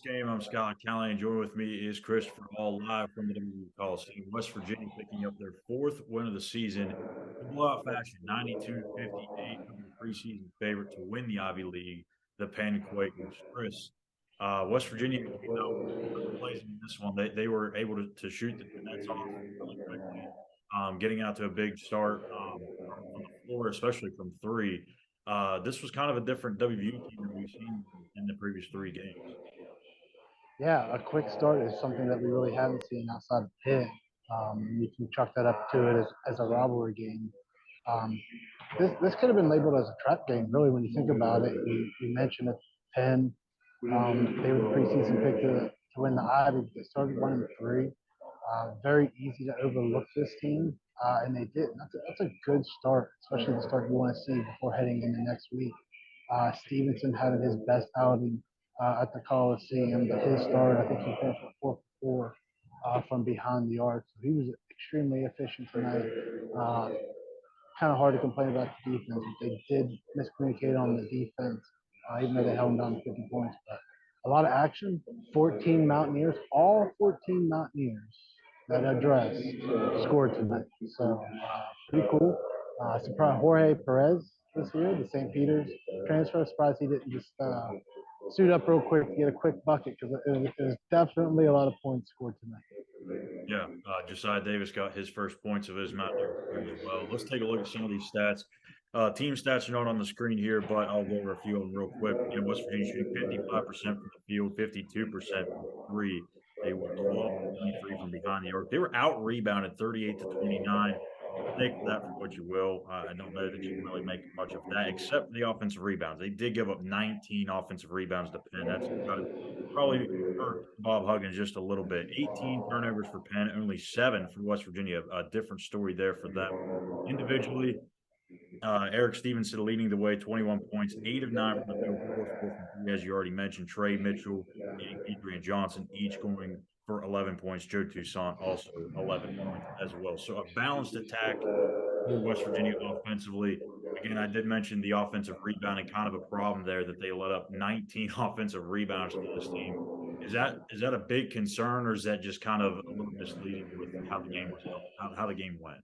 Postgame. I'm Scott Callihan. Joined with me is Christopher Hall, live from the WVU Coliseum. West Virginia picking up their fourth win of the season in blowout fashion, 92-58 over the preseason favorite to win the Ivy League, the Penn Quakers. Chris, West Virginia, plays in this one. They were able to shoot the nets off really quickly, getting out to a big start from the floor, especially from three. This was kind of a different WVU team than we've seen in the previous three games. Yeah, a quick start is something that we really haven't seen outside of Penn. You can chalk that up to it as a rivalry game. Um, this could have been labeled as a trap game, really, when you think about it. You mentioned that Penn, they were the preseason pick to win the Ivy, but they started 1-3. Very easy to overlook this team, and they did. That's a good start, especially the start you want to see before heading into next week. Stevenson had his best outing at the Coliseum, but his start, I think he finished with 4 for 4 from behind the arc. So he was extremely efficient tonight. Kind of hard to complain about the defense. They did miscommunicate on the defense, even though they held them down to 50 points. But a lot of action. 14 Mountaineers, all 14 Mountaineers that addressed scored tonight. So pretty cool. Surprised Jorge Perez was here, the St. Peter's transfer. Surprised he didn't just suit up real quick to get a quick bucket because it was definitely a lot of points scored tonight. Yeah, Josiah Davis got his first points of his Mountaineer career as well. Let's take a look at some of these stats. Team stats are not on the screen here, but I'll go over a few of them real quick. West Virginia shooting 55% from the field, 52% from three. They were 12 23 from behind the arc. They were out rebounded 38-29. Take that for what you will. I don't know that you can really make much of that, except for the offensive rebounds. They did give up 19 offensive rebounds to Penn. That's got to probably hurt Bob Huggins just a little bit. 18 turnovers for Penn, only 7 for West Virginia. A different story there for them. Individually, Eric Stevenson leading the way, 21 points, 8 of 9 from the field, 4 from three, as you already mentioned. Trey Mitchell and Adrian Johnson each going for 11 points. Joe Toussaint also 11 points as well. So a balanced attack for West Virginia offensively. Again, I did mention the offensive rebounding, kind of a problem there that they let up 19 offensive rebounds to this team. Is that a big concern, or is that just kind of a little misleading with how the game was how the game went?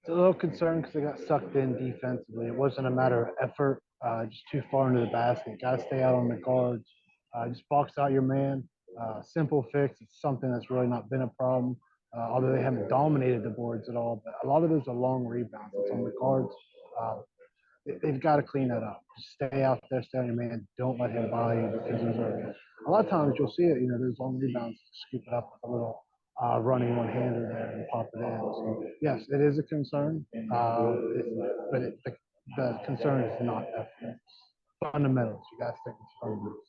It's a little concerned because they got sucked in defensively. It wasn't a matter of effort, just too far into the basket. Got to stay out on the guards. Just box out your man. Simple fix. It's something that's really not been a problem, although they haven't dominated the boards at all. But a lot of those are long rebounds. It's on the guards. Uh, they've got to clean that up. Just stay out there, stay on your man. Don't let him buy you because those are a lot of times you'll see it. Those long rebounds, scoop it up with a little running one-hander there and pop it in. So yes, it is a concern, but the concern is not effort. Fundamentals. You got to stick with fundamentals.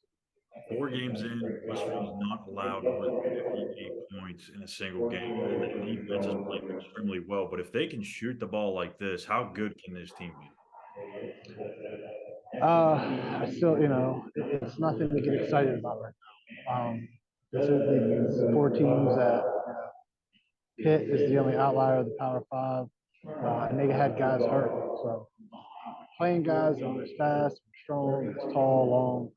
4 games in, West Virginia is not allowed more than 58 points in a single game. That defense is playing extremely well, but if they can shoot the ball like this, how good can this team be? I still, it's nothing to get excited about right now. This is these 4 teams that Pitt is the only outlier of the Power Five, and they had guys hurt. So playing guys that are as fast, strong, as tall, long,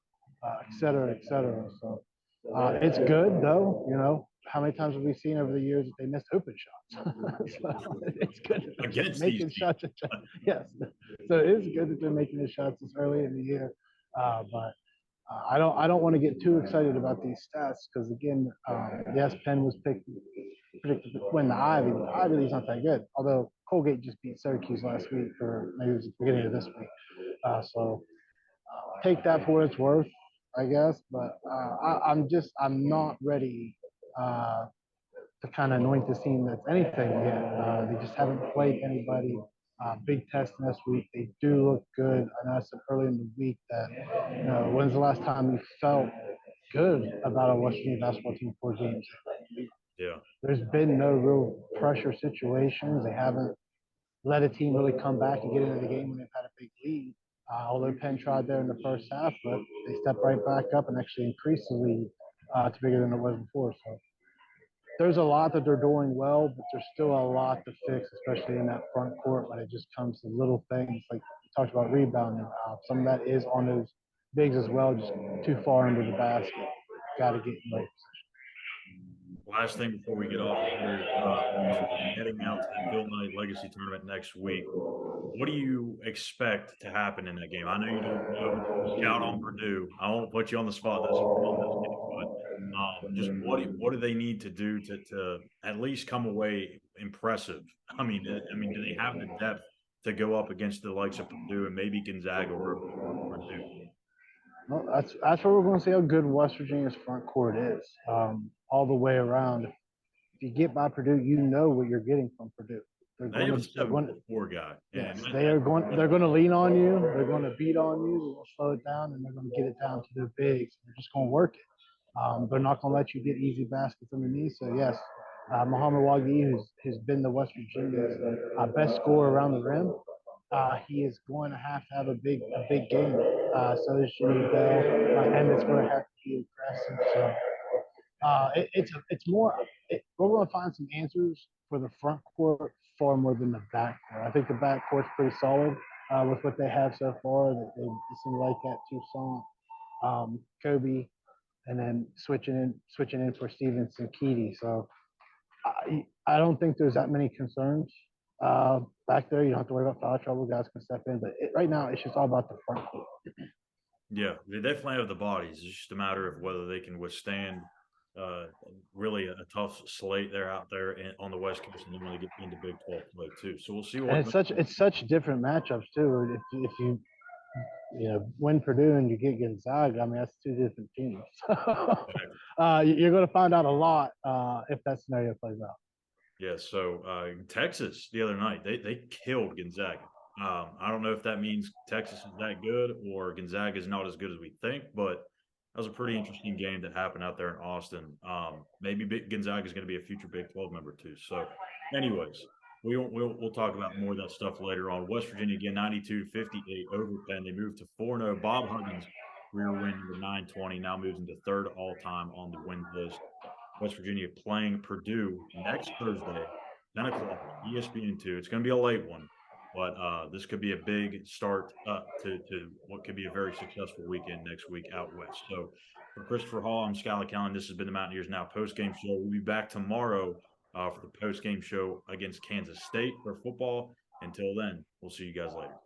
et cetera, et cetera. So it's good, though. How many times have we seen over the years that they missed open shots? So it's good that they're Against these making teams. shots. Yes. So it is good that they're making the shots this early in the year. But I don't want to get too excited about these stats because again, yes, Penn was predicted to win the Ivy, but the Ivy League's not that good. Although Colgate just beat Syracuse last week, or maybe it was the beginning of this week. So take that for what it's worth, I guess. But I'm not ready to kind of anoint this team that's anything yet. They just haven't played anybody. Big test this week. They do look good. I know I said early in the week that, when's the last time you felt good about a West Virginia basketball team 4 games? Yeah. There's been no real pressure situations. They haven't let a team really come back and get into the game when they've had a big lead. Although Penn tried there in the first half, but they stepped right back up and actually increased the lead to bigger than it was before. So there's a lot that they're doing well, but there's still a lot to fix, especially in that front court when it just comes to little things like we talked about rebounding. Some of that is on those bigs as well, just too far into the basket. got to get in late. Last thing before we get off here, heading out to the Phil Knight Legacy Tournament next week. What do you expect to happen in that game? I know you don't know scout on Purdue. I won't put you on the spot this game, but just what do they need to do to at least come away impressive? I mean, do they have the depth to go up against the likes of Purdue and maybe Gonzaga or Purdue? Well, that's where we're going to see how good West Virginia's front court is all the way around. If you get by Purdue, you know what you're getting from Purdue. They have a 7'4" guy. Yes, they're going to lean on you. They're going to beat on you. They're going to slow it down, and they're going to get it down to their bigs. They're just going to work it. They're not going to let you get easy baskets underneath. So yes, Muhammad Wagi, who's been the West Virginia's best scorer around the rim, he is going to have a big game. So is Jimmy Bell, and it's going to have to be aggressive. So we're going to find some answers for the front court far more than the back court. I think the back court's pretty solid with what they have so far. They seem like that Toussaint, Kobe, and then switching in for Stevenson, Keedy. So I don't think there's that many concerns back there. You don't have to worry about foul trouble. Guys can step in, but right now it's just all about the front court. Yeah, they definitely have the bodies. It's just a matter of whether they can withstand really a tough slate there out there on the West Coast, and then when they get into Big 12 play too. So we'll see what. And it's such different matchups too. If you win Purdue and you get Gonzaga, I mean that's two different teams. You're going to find out a lot if that scenario plays out. Yeah. So Texas the other night they killed Gonzaga. I don't know if that means Texas is that good or Gonzaga is not as good as we think, but that was a pretty interesting game that happened out there in Austin. Maybe Gonzaga is going to be a future Big 12 member too. So, anyways, we'll talk about more of that stuff later on. West Virginia again, 92-58 over Penn. They moved to 4-0. Bob Huggins, career win number 920, now moves into third all time on the win list. West Virginia playing Purdue next Thursday, 10 o'clock, ESPN2. It's going to be a late one. But this could be a big start to what could be a very successful weekend next week out west. So for Christopher Hall, I'm Schuyler Callihan. This has been the Mountaineers Now postgame show. We'll be back tomorrow for the postgame show against Kansas State for football. Until then, we'll see you guys later.